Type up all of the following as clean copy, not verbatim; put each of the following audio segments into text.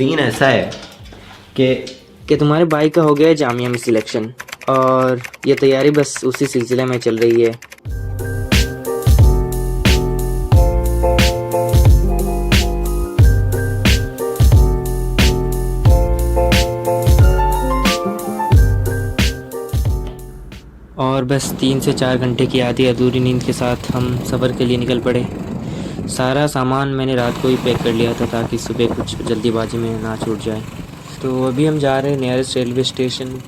Scene ऐसा है कि तुम्हारे भाई का हो गया है जामिया में सिलेक्शन और ये तैयारी बस उसी सिलसिले में चल रही है। और बस 3 से 4 घंटे की आधी अधूरी नींद के साथ हम सफ़र के लिए निकल पड़े। सारा सामान मैंने रात को ही पैक कर लिया था ताकि सुबह कुछ जल्दीबाजी में ना छूट जाए। तो अभी हम जा रहे हैं नियरेस्ट रेलवे स्टेशन।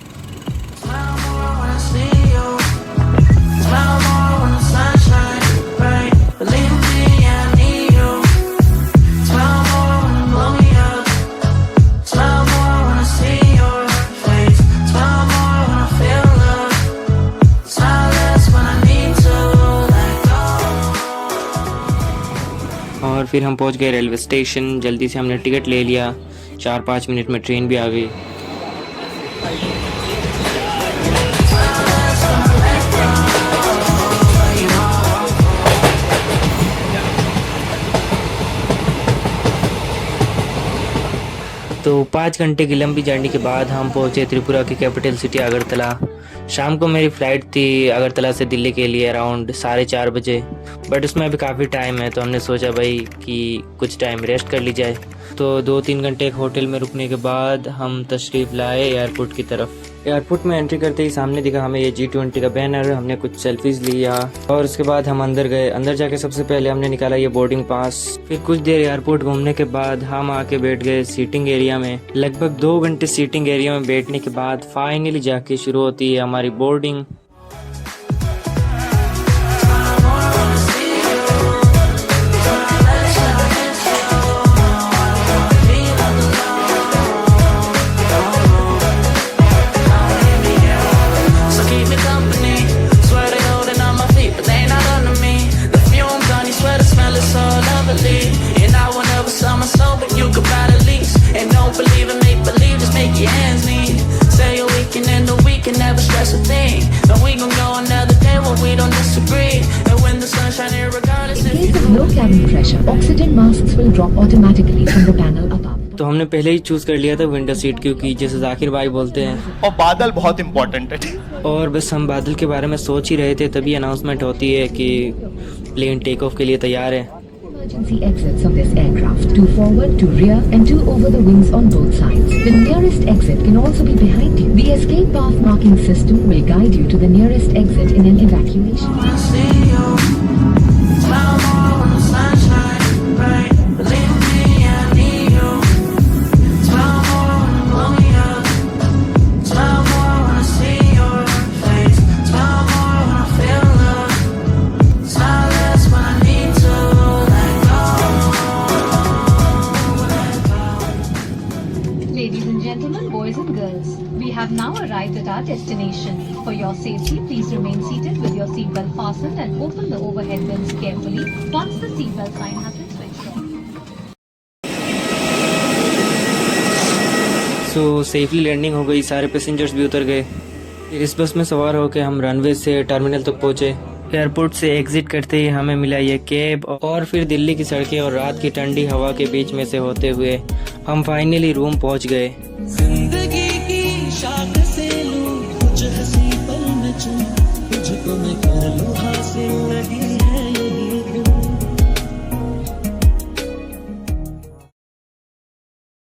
और फिर हम पहुंच गए रेलवे स्टेशन। जल्दी से हमने टिकट ले लिया। 4-5 मिनट में ट्रेन भी आ गई। तो 5 घंटे की लंबी जर्नी के बाद हम पहुंचे त्रिपुरा की कैपिटल सिटी अगरतला। शाम को मेरी फ़्लाइट थी अगरतला से दिल्ली के लिए अराउंड 4:30 बजे, बट उसमें अभी काफ़ी टाइम है तो हमने सोचा भाई कि कुछ टाइम रेस्ट कर ली जाए। तो 2-3 घंटे एक होटल में रुकने के बाद हम तशरीफ़ लाए एयरपोर्ट की तरफ। एयरपोर्ट में एंट्री करते ही सामने दिखा हमें ये G20 का बैनर। हमने कुछ सेल्फीज़ लिया और उसके बाद हम अंदर गए। अंदर जाके सबसे पहले हमने निकाला ये बोर्डिंग पास। फिर कुछ देर एयरपोर्ट घूमने के बाद हम आके बैठ गए सीटिंग एरिया में। लगभग 2 घंटे सीटिंग एरिया में बैठने के बाद फाइनली जाके शुरू होती है हमारी boarding. Low cabin pressure, oxygen masks will drop automatically from the panel above. तो हमने पहले ही चूज़ कर लिया था विंडो सीट, क्योंकि जैसे जाकिर भाई बोलते हैं और बादल बहुत इम्पोर्टेंट है। और बस हम बादल के बारे में सोच ही रहे थे तभी अनाउंसमेंट होती है कि प्लेन टेक ऑफ के लिए तैयार है। Emergency exits of this aircraft, 2 forward, 2 rear and 2 over the wings on both sides. The nearest exit can also be behind you. The escape path marking system will guide you to the nearest exit in an evacuation. Ladies and gentlemen, boys and girls, we have now arrived at our destination. For your safety, please remain seated with your seatbelt fastened and open the overhead bins carefully once the seatbelt sign has been switched on. So safely landing हो गई, सारे passengers भी उतर गए। फिर इस बस में सवार होकर हम रनवे से टर्मिनल तक पहुँचे। एयरपोर्ट से एग्जिट करते ही हमें मिला ये कैब और फिर दिल्ली की सड़कें और रात की ठंडी हवा के बीच में से होते हुए हम फाइनली रूम पहुँच गए।